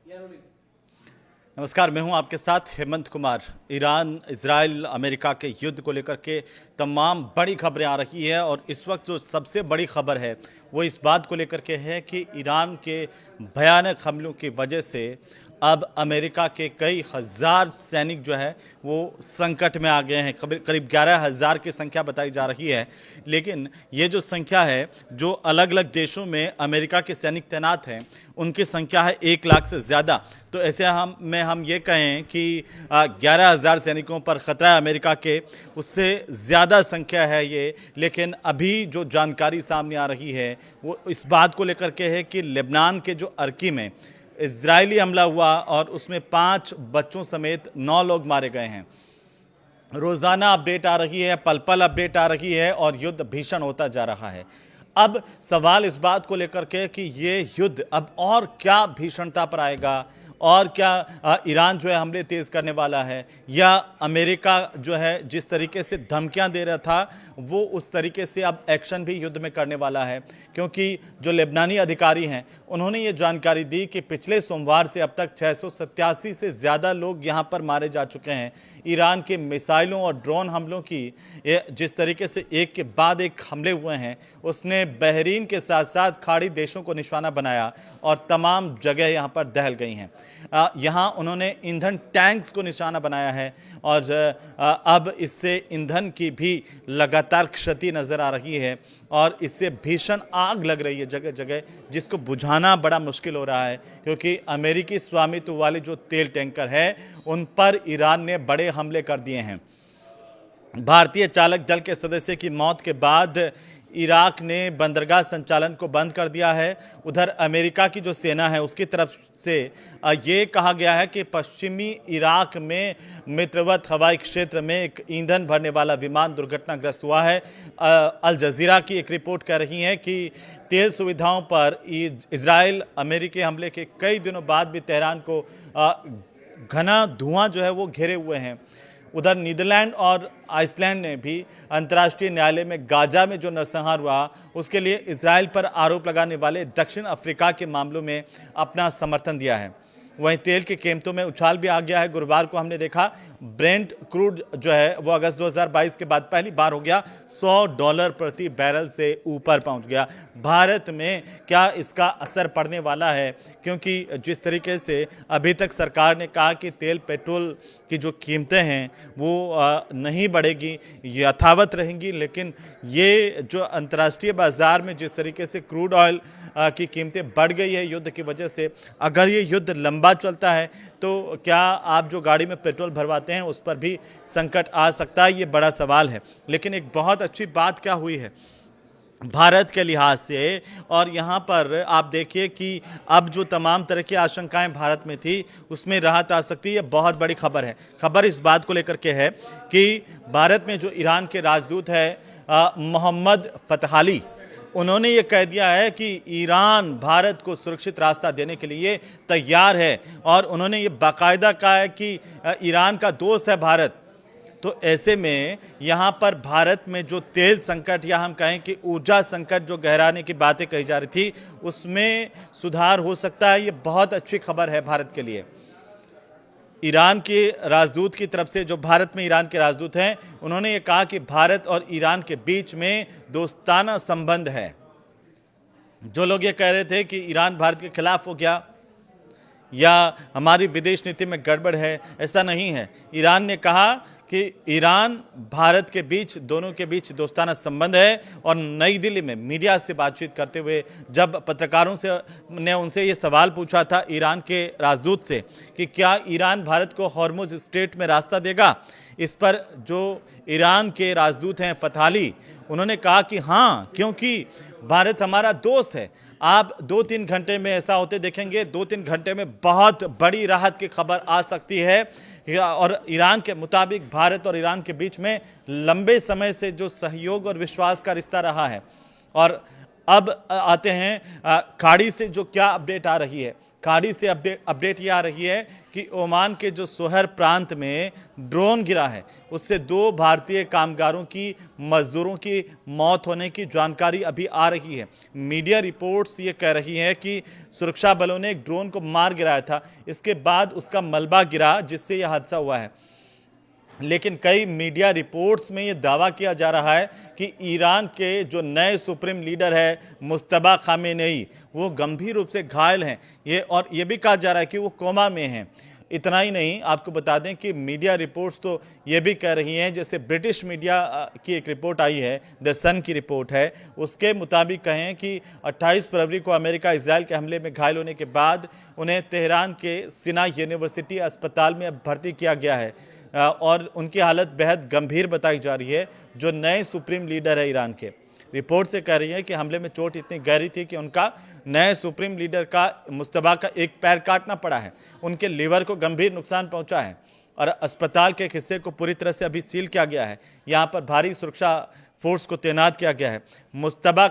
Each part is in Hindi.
नमस्कार, मैं हूं आपके साथ Hemant Kumar. Iran, Israel, America के युद्ध को लेकर के तमाम बड़ी खबरें आ रही है और इस वक्त जो सबसे बड़ी खबर है वो इस बात को लेकर के है कि ईरान के भयानक हमलों की वजह से अब अमेरिका के कई हजार सैनिक जो है वो संकट में आ गए हैं। करीब 11,000 की संख्या बताई जा रही है, लेकिन ये जो संख्या है, जो अलग अलग देशों में अमेरिका के सैनिक तैनात हैं, उनकी संख्या है 1 लाख से ज़्यादा। तो ऐसे हम ये कहें कि 11,000 सैनिकों पर खतरा है अमेरिका के, उससे ज़्यादा संख्या है ये। लेकिन अभी जो जानकारी सामने आ रही है वो इस बात को लेकर के है कि लेबनान के जो अर्की में इजरायली हमला हुआ और उसमें 5 बच्चों समेत 9 लोग मारे गए हैं। रोज़ाना अपडेट आ रही है, पल पल अपडेट आ रही है और युद्ध भीषण होता जा रहा है। अब सवाल इस बात को लेकर के कि ये युद्ध अब और क्या भीषणता पर आएगा और क्या ईरान जो है हमले तेज़ करने वाला है, या अमेरिका जो है जिस तरीके से धमकियां दे रहा था वो उस तरीके से अब एक्शन भी युद्ध में करने वाला है। क्योंकि जो लेबनानी अधिकारी हैं उन्होंने ये जानकारी दी कि पिछले सोमवार से अब तक 687 से ज़्यादा लोग यहाँ पर मारे जा चुके हैं। ईरान के मिसाइलों और ड्रोन हमलों की जिस तरीके से एक के बाद एक हमले हुए हैं, उसने बहरीन के साथ साथ खाड़ी देशों को निशाना बनाया और तमाम जगह यहाँ पर दहल गई हैं। यहाँ उन्होंने ईंधन टैंक्स को निशाना बनाया है और अब इससे ईंधन की भी लगातार क्षति नज़र आ रही है और इससे भीषण आग लग रही है जगह जगह, जिसको बुझाना बड़ा मुश्किल हो रहा है। क्योंकि अमेरिकी स्वामित्व वाले जो तेल टैंकर है उन पर ईरान ने बड़े हमले कर दिए हैं। भारतीय चालक दल के सदस्य की मौत के बाद इराक ने बंदरगाह संचालन को बंद कर दिया है। उधर अमेरिका की जो सेना है उसकी तरफ से ये कहा गया है कि पश्चिमी इराक में मित्रवत हवाई क्षेत्र में एक ईंधन भरने वाला विमान दुर्घटनाग्रस्त हुआ है। अल जजीरा की एक रिपोर्ट कह रही है कि तेल सुविधाओं पर इजराइल अमेरिकी हमले के कई दिनों बाद भी तेहरान को घना धुआं जो है वो घेरे हुए हैं। उधर नीदरलैंड और आइसलैंड ने भी अंतर्राष्ट्रीय न्यायालय में गाजा में जो नरसंहार हुआ उसके लिए इजराइल पर आरोप लगाने वाले दक्षिण अफ्रीका के मामलों में अपना समर्थन दिया है। वहीं तेल की कीमतों में उछाल भी आ गया है। गुरुवार को हमने देखा ब्रेंट क्रूड जो है वो अगस्त 2022 के बाद पहली बार हो गया $100 प्रति बैरल से ऊपर पहुंच गया। भारत में क्या इसका असर पड़ने वाला है? क्योंकि जिस तरीके से अभी तक सरकार ने कहा कि तेल पेट्रोल की जो कीमतें हैं वो नहीं बढ़ेगी, यथावत रहेंगी, लेकिन ये जो अंतर्राष्ट्रीय बाजार में जिस तरीके से क्रूड ऑयल की कीमतें बढ़ गई है युद्ध की वजह से, अगर ये युद्ध लंबा चलता है तो क्या आप जो गाड़ी में पेट्रोल भरवाते हैं उस पर भी संकट आ सकता है? ये बड़ा सवाल है। लेकिन एक बहुत अच्छी बात क्या हुई है भारत के लिहाज से, और यहाँ पर आप देखिए कि अब जो तमाम तरह की आशंकाएं भारत में थी उसमें राहत आ सकती है। बहुत बड़ी खबर है। खबर इस बात को लेकर के है कि भारत में जो ईरान के राजदूत है मोहम्मद फतहाली, उन्होंने ये कह दिया है कि ईरान भारत को सुरक्षित रास्ता देने के लिए तैयार है और उन्होंने ये बाकायदा कहा है कि ईरान का दोस्त है भारत। तो ऐसे में यहाँ पर भारत में जो तेल संकट या हम कहें कि ऊर्जा संकट जो गहराने की बातें कही जा रही थी उसमें सुधार हो सकता है। ये बहुत अच्छी खबर है भारत के लिए। ईरान के राजदूत की तरफ से, जो भारत में ईरान के राजदूत हैं, उन्होंने ये कहा कि भारत और ईरान के बीच में दोस्ताना संबंध है। जो लोग ये कह रहे थे कि ईरान भारत के खिलाफ हो गया या हमारी विदेश नीति में गड़बड़ है, ऐसा नहीं है। ईरान ने कहा कि ईरान भारत के बीच, दोनों के बीच दोस्ताना संबंध है। और नई दिल्ली में मीडिया से बातचीत करते हुए जब पत्रकारों से ने उनसे ये सवाल पूछा था ईरान के राजदूत से कि क्या ईरान भारत को हॉर्मुज स्ट्रेट में रास्ता देगा, इस पर जो ईरान के राजदूत हैं फतहाली, उन्होंने कहा कि हाँ, क्योंकि भारत हमारा दोस्त है। आप 2-3 घंटे में ऐसा होते देखेंगे, 2-3 घंटे में बहुत बड़ी राहत की खबर आ सकती है। और ईरान के मुताबिक भारत और ईरान के बीच में लंबे समय से जो सहयोग और विश्वास का रिश्ता रहा है। और अब आते हैं खाड़ी से जो क्या अपडेट आ रही है। खाड़ी से अपडेट ये आ रही है कि ओमान के जो सोहर प्रांत में ड्रोन गिरा है, उससे 2 भारतीय कामगारों की, मजदूरों की मौत होने की जानकारी अभी आ रही है। मीडिया रिपोर्ट्स ये कह रही हैं कि सुरक्षा बलों ने एक ड्रोन को मार गिराया था, इसके बाद उसका मलबा गिरा जिससे यह हादसा हुआ है। लेकिन कई मीडिया रिपोर्ट्स में यह दावा किया जा रहा है कि ईरान के जो नए सुप्रीम लीडर है मुज्तबा खामेनेई, वो गंभीर रूप से घायल हैं। ये भी कहा जा रहा है कि वो कोमा में हैं। इतना ही नहीं, आपको बता दें कि मीडिया रिपोर्ट्स तो ये भी कह रही हैं, जैसे ब्रिटिश मीडिया की एक रिपोर्ट आई है, द सन की रिपोर्ट है, उसके मुताबिक कहें कि 28 फरवरी को अमेरिका इजराइल के हमले में घायल होने के बाद उन्हें तेहरान के सिना यूनिवर्सिटी अस्पताल में भर्ती किया गया है और उनकी हालत बेहद गंभीर बताई जा रही है। जो नए सुप्रीम लीडर है ईरान के, रिपोर्ट से कह रही है कि हमले में चोट इतनी गहरी थी कि उनका नए सुप्रीम लीडर का, मुज्तबा का, एक पैर काटना पड़ा है। उनके लीवर को गंभीर नुकसान पहुंचा है और अस्पताल के एक हिस्से को पूरी तरह से अभी सील किया गया है। यहाँ पर भारी सुरक्षा फोर्स को तैनात किया गया है। मुज्तबा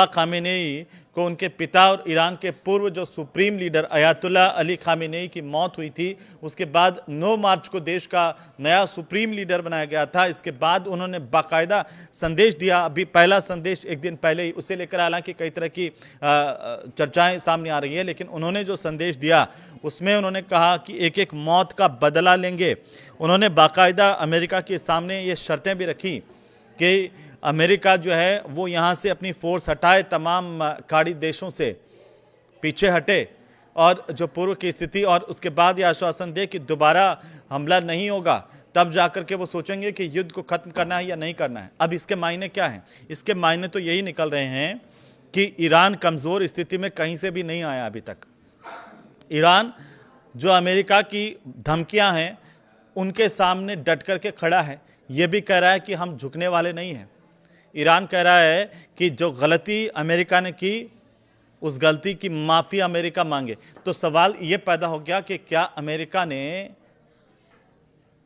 खामेनेई को उनके पिता और ईरान के पूर्व जो supreme leader Ayatollah Ali Khamenei की मौत हुई थी, उसके बाद 9 मार्च को देश का नया सुप्रीम लीडर बनाया गया था। इसके बाद उन्होंने बाकायदा संदेश दिया, अभी पहला संदेश एक दिन पहले ही, उसे लेकर हालांकि कई तरह की चर्चाएं सामने आ रही है, लेकिन उन्होंने जो संदेश दिया उसमें उन्होंने कहा कि एक एक मौत का बदला लेंगे। उन्होंने बाकायदा अमेरिका के सामने ये शर्तें भी रखी कि अमेरिका जो है वो यहाँ से अपनी फोर्स हटाए, तमाम खाड़ी देशों से पीछे हटे और जो पूर्व की स्थिति, और उसके बाद ये आश्वासन दे कि दोबारा हमला नहीं होगा। तब जाकर के वो सोचेंगे कि युद्ध को खत्म करना है या नहीं करना है। अब इसके मायने क्या हैं? इसके मायने तो यही निकल रहे हैं कि ईरान कमज़ोर स्थिति में कहीं से भी नहीं आया अभी तक। ईरान जो अमेरिका की धमकियां हैं उनके सामने डट करके खड़ा है। ये भी कह रहा है कि हम झुकने वाले नहीं हैं। ईरान कह रहा है कि जो गलती अमेरिका ने की, उस गलती की माफ़ी अमेरिका मांगे। तो सवाल ये पैदा हो गया कि क्या अमेरिका ने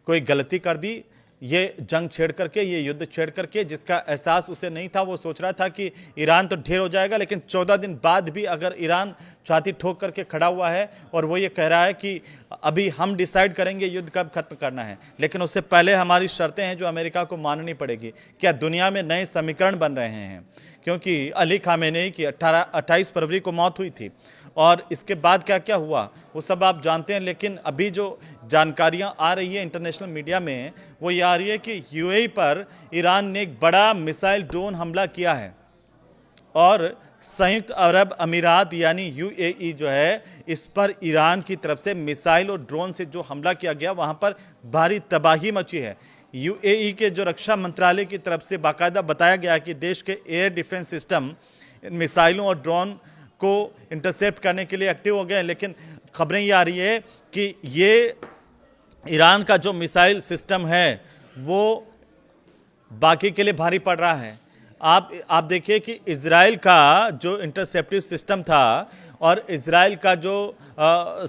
कोई गलती कर दी, ये जंग छेड़ करके, ये युद्ध छेड़ करके, जिसका एहसास उसे नहीं था। वो सोच रहा था कि ईरान तो ढेर हो जाएगा, लेकिन 14 दिन बाद भी अगर ईरान छाती ठोक करके खड़ा हुआ है और वो ये कह रहा है कि अभी हम डिसाइड करेंगे युद्ध कब खत्म करना है, लेकिन उससे पहले हमारी शर्तें हैं जो अमेरिका को माननी पड़ेगी। क्या दुनिया में नए समीकरण बन रहे हैं? क्योंकि अली खामेनेई की 28 फरवरी को मौत हुई थी और इसके बाद क्या क्या हुआ वो सब आप जानते हैं। लेकिन अभी जो जानकारियां आ रही है इंटरनेशनल मीडिया में, वो ये आ रही है कि यूएई पर ईरान ने एक बड़ा मिसाइल ड्रोन हमला किया है और संयुक्त अरब अमीरात यानी यूएई जो है, इस पर ईरान की तरफ से मिसाइल और ड्रोन से जो हमला किया गया, वहां पर भारी तबाही मची है। यूएई के जो रक्षा मंत्रालय की तरफ से बाकायदा बताया गया कि देश के एयर डिफेंस सिस्टम मिसाइलों और ड्रोन को इंटरसेप्ट करने के लिए एक्टिव हो गए हैं। लेकिन खबरें ये आ रही है कि ये ईरान का जो मिसाइल सिस्टम है वो बाकी के लिए भारी पड़ रहा है। आप देखिए कि इजराइल का जो इंटरसेप्टिव सिस्टम था और इजराइल का जो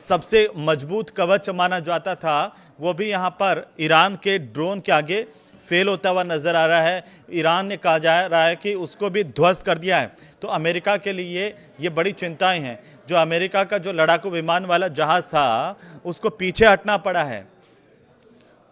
सबसे मजबूत कवच माना जाता था, वो भी यहाँ पर ईरान के ड्रोन के आगे फेल होता हुआ नजर आ रहा है। ईरान ने कहा जा रहा है कि उसको भी ध्वस्त कर दिया है। तो अमेरिका के लिए ये बड़ी चिंताएं हैं। जो अमेरिका का जो लड़ाकू विमान वाला जहाज था, उसको पीछे हटना पड़ा है,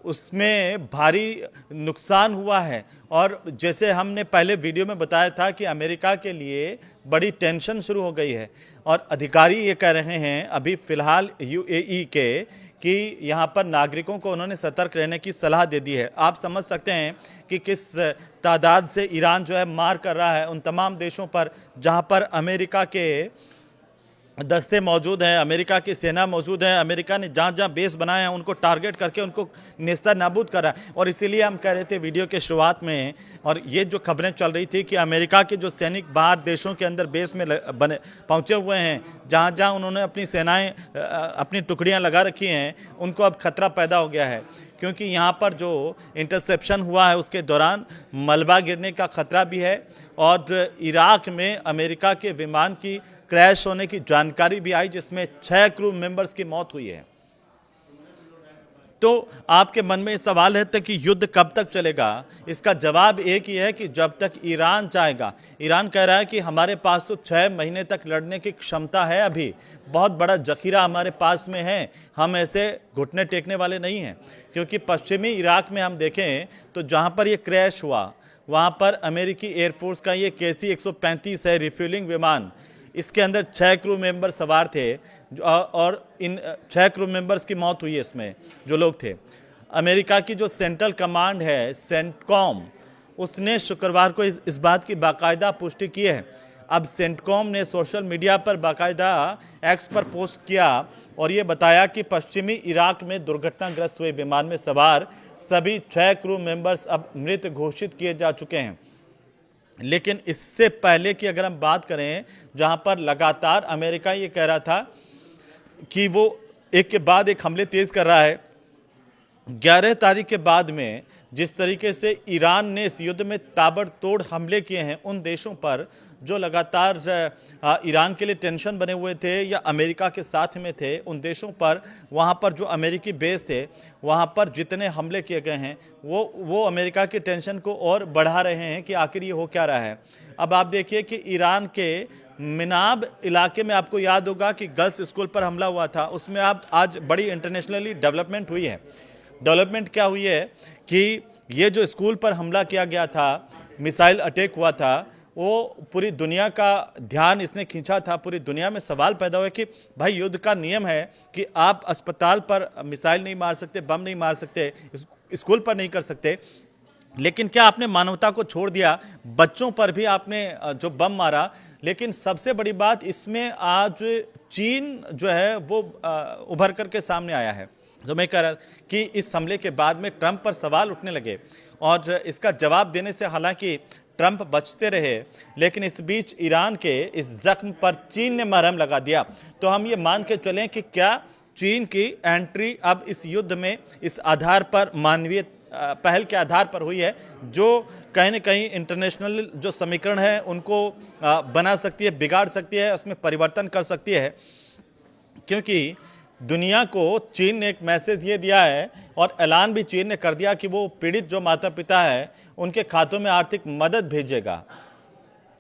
उसमें भारी नुकसान हुआ है। और जैसे हमने पहले वीडियो में बताया था कि अमेरिका के लिए बड़ी टेंशन शुरू हो गई है और अधिकारी ये कह रहे हैं अभी फिलहाल यूएई के कि यहाँ पर नागरिकों को उन्होंने सतर्क रहने की सलाह दे दी है। आप समझ सकते हैं कि किस तादाद से ईरान जो है मार कर रहा है उन तमाम देशों पर जहाँ पर अमेरिका के दस्ते मौजूद हैं, अमेरिका की सेना मौजूद है। अमेरिका ने जहाँ जहाँ बेस बनाए हैं उनको टारगेट करके उनको नेस्ता नाबूद करा है। और इसीलिए हम कह रहे थे वीडियो के शुरुआत में, और ये जो खबरें चल रही थी कि अमेरिका के जो सैनिक बाहर देशों के अंदर बेस में पहुँचे हुए हैं, जहाँ जहाँ उन्होंने अपनी सेनाएँ, अपनी टुकड़ियाँ लगा रखी हैं, उनको अब खतरा पैदा हो गया है। क्योंकि यहाँ पर जो इंटरसेप्शन हुआ है उसके दौरान मलबा गिरने का खतरा भी है और इराक में अमेरिका के विमान की क्रैश होने की जानकारी भी आई, जिसमें 6 क्रू मेंबर्स की मौत हुई है। तो आपके मन में ये सवाल है तक कि युद्ध कब तक चलेगा? इसका जवाब एक ही है कि जब तक ईरान चाहेगा। ईरान कह रहा है कि हमारे पास तो 6 महीने तक लड़ने की क्षमता है, अभी बहुत बड़ा जखीरा हमारे पास में है, हम ऐसे घुटने टेकने वाले नहीं हैं। क्योंकि पश्चिमी इराक में हम देखें तो जहाँ पर ये क्रैश हुआ वहाँ पर अमेरिकी एयरफोर्स का ये KC-135 है रिफ्यूलिंग विमान, इसके अंदर 6 क्रू मेंबर सवार थे और इन 6 क्रू मेंबर्स की मौत हुई है इसमें जो लोग थे। अमेरिका की जो सेंट्रल कमांड है सेंटकॉम, उसने शुक्रवार को इस बात की बाकायदा पुष्टि की है। अब सेंटकॉम ने सोशल मीडिया पर बाकायदा एक्स पर पोस्ट किया और ये बताया कि पश्चिमी इराक में दुर्घटनाग्रस्त हुए विमान में सवार सभी 6 क्रू मेंबर्स अब मृत घोषित किए जा चुके हैं। लेकिन इससे पहले की अगर हम बात करें, जहां पर लगातार अमेरिका ये कह रहा था कि वो एक के बाद एक हमले तेज कर रहा है, 11 तारीख के बाद में जिस तरीके से ईरान ने इस युद्ध में ताबड़तोड़ हमले किए हैं उन देशों पर जो लगातार ईरान के लिए टेंशन बने हुए थे या अमेरिका के साथ में थे, उन देशों पर वहाँ पर जो अमेरिकी बेस थे वहाँ पर जितने हमले किए गए हैं वो अमेरिका की टेंशन को और बढ़ा रहे हैं कि आखिर ये हो क्या रहा है। अब आप देखिए कि ईरान के मिनाब इलाके में आपको याद होगा कि गर्ल्स स्कूल पर हमला हुआ था, उसमें आप आज बड़ी इंटरनेशनली डेवलपमेंट हुई है। डेवलपमेंट क्या हुई है कि ये जो स्कूल पर हमला किया गया था, मिसाइल अटैक हुआ था, वो पूरी दुनिया का ध्यान इसने खींचा था। पूरी दुनिया में सवाल पैदा हुआ कि भाई युद्ध का नियम है कि आप अस्पताल पर मिसाइल नहीं मार सकते, बम नहीं मार सकते, स्कूल पर नहीं कर सकते, लेकिन क्या आपने मानवता को छोड़ दिया, बच्चों पर भी आपने जो बम मारा। लेकिन सबसे बड़ी बात इसमें आज चीन जो है वो उभर करके सामने आया है। तो मैं कह रहा कि इस हमले के बाद में ट्रंप पर सवाल उठने लगे और इसका जवाब देने से हालांकि ट्रंप बचते रहे, लेकिन इस बीच ईरान के इस जख्म पर चीन ने मरहम लगा दिया। तो हम ये मान के चलें कि क्या चीन की एंट्री अब इस युद्ध में इस आधार पर, मानवीय पहल के आधार पर हुई है, जो कहीं न कहीं इंटरनेशनल जो समीकरण है उनको बना सकती है, बिगाड़ सकती है, उसमें परिवर्तन कर सकती है। क्योंकि दुनिया को चीन ने एक मैसेज ये दिया है और ऐलान भी चीन ने कर दिया कि वो पीड़ित जो माता पिता है उनके खातों में आर्थिक मदद भेजेगा।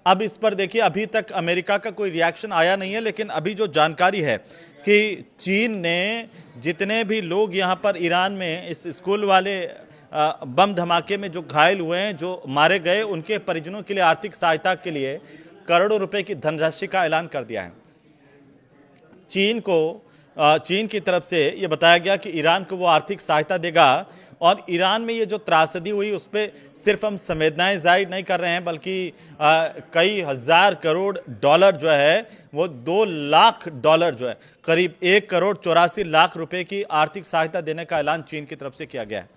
अब इस पर देखिए, अभी तक अमेरिका का कोई रिएक्शन आया नहीं है, लेकिन अभी जो जानकारी है कि चीन ने जितने भी लोग यहाँ पर ईरान में इस स्कूल वाले बम धमाके में जो घायल हुए हैं, जो मारे गए, उनके परिजनों के लिए आर्थिक सहायता के लिए करोड़ों रुपए की धनराशि का ऐलान कर दिया है। चीन की तरफ से ये बताया गया कि ईरान को वो आर्थिक सहायता देगा और ईरान में ये जो त्रासदी हुई उस पर सिर्फ हम संवेदनाएं जाहिर नहीं कर रहे हैं, बल्कि कई हजार करोड़ डॉलर जो है वो 2 लाख डॉलर जो है, करीब 1 करोड़ 84 लाख रुपए की आर्थिक सहायता देने का ऐलान चीन की तरफ से किया गया है।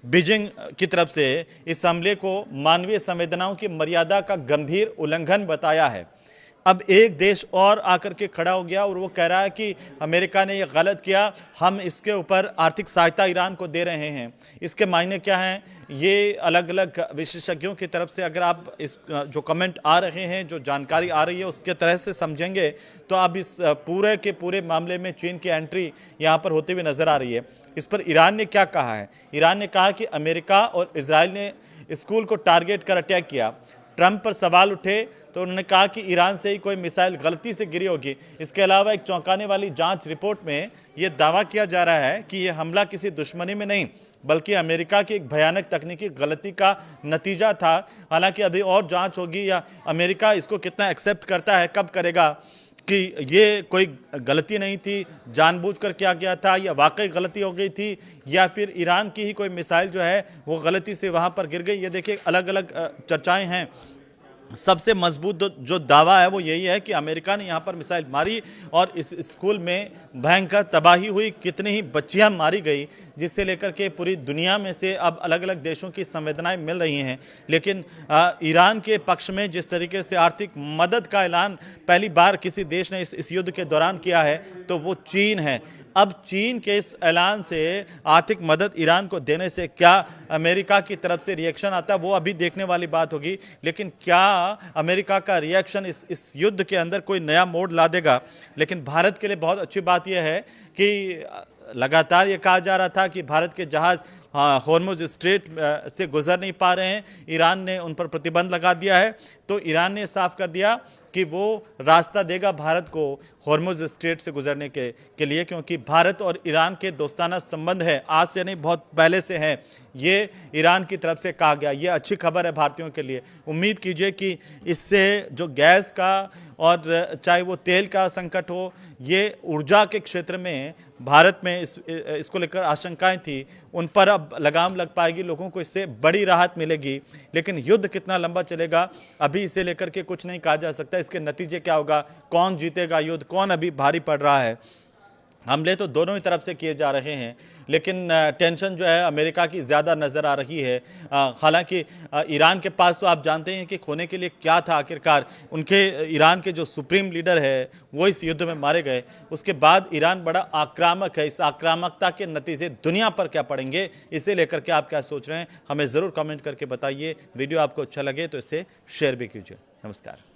बीजिंग की तरफ से इस हमले को मानवीय संवेदनाओं की मर्यादा का गंभीर उल्लंघन बताया है। अब एक देश और आकर के खड़ा हो गया और वो कह रहा है कि अमेरिका ने ये गलत किया, हम इसके ऊपर आर्थिक सहायता ईरान को दे रहे हैं। इसके मायने क्या हैं, ये अलग अलग विशेषज्ञों की तरफ से अगर आप इस जो कमेंट आ रहे हैं, जो जानकारी आ रही है, उसके तरह से समझेंगे तो अब इस पूरे के पूरे मामले में चीन की एंट्री यहाँ पर होती हुई नजर आ रही है। इस पर ईरान ने क्या कहा है? ईरान ने कहा कि अमेरिका और इजराइल ने स्कूल को टारगेट कर अटैक किया। ट्रंप पर सवाल उठे तो उन्होंने कहा कि ईरान से ही कोई मिसाइल गलती से गिरी होगी। इसके अलावा एक चौंकाने वाली जांच रिपोर्ट में यह दावा किया जा रहा है कि यह हमला किसी दुश्मनी में नहीं, बल्कि अमेरिका की एक भयानक तकनीकी गलती का नतीजा था। हालांकि अभी और जांच होगी या अमेरिका इसको कितना एक्सेप्ट करता है, कब करेगा कि ये कोई गलती नहीं थी, जानबूझकर किया गया था, या वाकई गलती हो गई थी, या फिर ईरान की ही कोई मिसाइल जो है वो गलती से वहाँ पर गिर गई। ये देखिए अलग अलग चर्चाएं हैं। सबसे मजबूत जो दावा है वो यही है कि अमेरिका ने यहाँ पर मिसाइल मारी और इस स्कूल में भयंकर तबाही हुई, कितनी ही बच्चियाँ मारी गई, जिससे लेकर के पूरी दुनिया में से अब अलग अलग देशों की संवेदनाएं मिल रही हैं। लेकिन ईरान के पक्ष में जिस तरीके से आर्थिक मदद का ऐलान पहली बार किसी देश ने इस युद्ध के दौरान किया है तो वो चीन है। अब चीन के इस ऐलान से आर्थिक मदद ईरान को देने से क्या अमेरिका की तरफ से रिएक्शन आता है वो अभी देखने वाली बात होगी। लेकिन क्या अमेरिका का रिएक्शन इस युद्ध के अंदर कोई नया मोड़ ला देगा। लेकिन भारत के लिए बहुत अच्छी बात यह है कि लगातार ये कहा जा रहा था कि भारत के जहाज़ हॉर्मुज स्ट्रेट से गुजर नहीं पा रहे हैं, ईरान ने उन पर प्रतिबंध लगा दिया है। तो ईरान ने साफ कर दिया कि वो रास्ता देगा भारत को हॉर्मुज स्ट्रेट से गुजरने के लिए, क्योंकि भारत और ईरान के दोस्ताना संबंध है, आज से नहीं बहुत पहले से है। ये ईरान की तरफ से कहा गया, ये अच्छी खबर है भारतीयों के लिए। उम्मीद कीजिए कि इससे जो गैस का और चाहे वो तेल का संकट हो, ये ऊर्जा के क्षेत्र में भारत में इसको लेकर आशंकाएं थी, उन पर अब लगाम लग पाएगी, लोगों को इससे बड़ी राहत मिलेगी। लेकिन युद्ध कितना लंबा चलेगा अभी इसे लेकर के कुछ नहीं कहा जा सकता। इसके नतीजे क्या होगा, कौन जीतेगा युद्ध, कौन अभी भारी पड़ रहा है। हमले तो दोनों ही तरफ से किए जा रहे हैं, लेकिन टेंशन जो है अमेरिका की ज़्यादा नज़र आ रही है। हालांकि ईरान के पास तो आप जानते हैं कि खोने के लिए क्या था आखिरकार। उनके ईरान के जो सुप्रीम लीडर है वो इस युद्ध में मारे गए। उसके बाद ईरान बड़ा आक्रामक है। इस आक्रामकता के नतीजे दुनिया पर क्या पड़ेंगे, इसे लेकर के आप क्या सोच रहे हैं, हमें ज़रूर कमेंट करके बताइए। वीडियो आपको अच्छा लगे तो इसे शेयर भी कीजिए। नमस्कार।